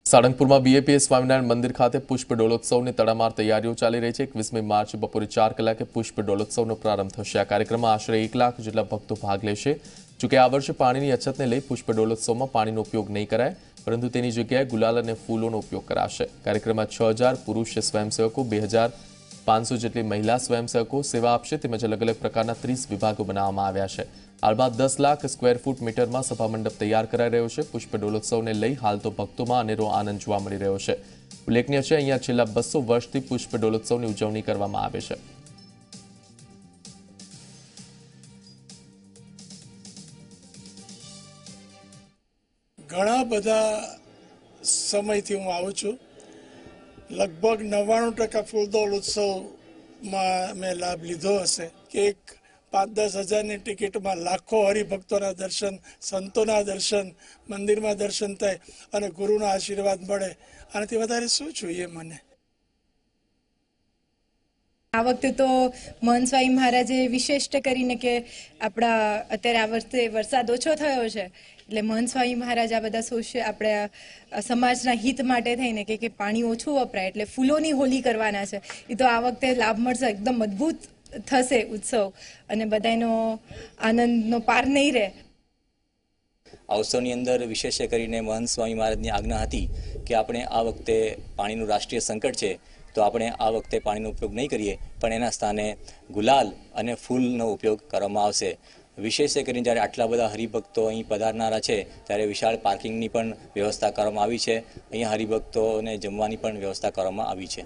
સાળંગપુરમાં BAPS Swaminarayan મંદિર ખાતે પુષ્પ ડોલોત્સવની તડામાર તૈયારીઓ ચાલી રહી છે। 21મી માર્ચ બપોરે 4 કલાકે પુષ્પ ડોલોત્સવનો પ્રારંભ થશે। આ કાર્યક્રમમાં આશરે 1 લાખ જેટલા ભક્તો ભાગ લેશે। જોકે આ વર્ષે પાણીની અછતને લઈ પુષ્પ ડોલોત્સવમાં પાણીનો ઉપયોગ નહીં કરાય, પરંતુ તેની જગ્યાએ ગુલાલ અને ફૂલોનો ઉપયોગ કરાશે। કાર્યક્રમમાં 6000 પુરુષ સ્વયંસેવકો, 2500 જેટલી મહિલા સ્વયંસેવકો સેવા આપશે, તેમજ અલગ અલગ પ્રકારના 30 વિભાગો બનાવવામાં આવ્યા છે। હાલમાં 10 લાખ સ્ક્વેર ફૂટ મીટરમાં સભામંડપ તૈયાર કરાઈ રહ્યો છે। પુષ્પ ડોલોત્સવને લઈ હાલ તો ભક્તોમાં અનેરો આનંદ જોવા મળી રહ્યો છે। ઉલ્લેખનીય છે, અહીંયા છેલ્લા 200 વર્ષથી પુષ્પ ડોલોત્સવની ઉજવણી કરવામાં આવે છે। ઘણા બધા સમયથી હું આવું છું। લગભગ 99% ફૂલદોલ ઉત્સવમાં મેં લાભ લીધો હશે કે એક 5-10 હજારની ટિકિટમાં લાખો હરિભક્તોના દર્શન, સંતોના દર્શન, મંદિરમાં દર્શન થાય અને ગુરુના આશીર્વાદ મળે। આનાથી વધારે શું જોઈએ મને? આ વખતે તો મહંત સ્વામી મહારાજે વિશેષ કરીને કે આપણા અત્યારે આ વર્ષે વરસાદ ઓછો થયો છે, એટલે મહંત સ્વામી મહારાજ આ બધા આપણા સમાજના હિત માટે થઈને કે પાણી ઓછું વપરાય એટલે ફૂલોની હોલી કરવાના છે। એ તો આ વખતે લાભ મળશે, એકદમ અદ્ભુત થશે ઉત્સવ અને બધાનો આનંદનો પાર નહીં રહે। આ ઉત્સવની અંદર વિશેષ કરીને મહંત સ્વામી મહારાજની આજ્ઞા હતી કે આપણે આ વખતે પાણીનું રાષ્ટ્રીય સંકટ છે, તો આપણે આ વખતે પાણીનો ઉપયોગ નહીં કરીએ, પણ એના સ્થાને ગુલાલ અને ફૂલનો ઉપયોગ કરવામાં આવશે। વિશેષ કરીને જ્યારે આટલા બધા હરિભક્તો અહીં પધારનારા છે, ત્યારે વિશાળ પાર્કિંગની પણ વ્યવસ્થા કરવામાં આવી છે। અહીંયા હરિભક્તોને જમવાની પણ વ્યવસ્થા કરવામાં આવી છે।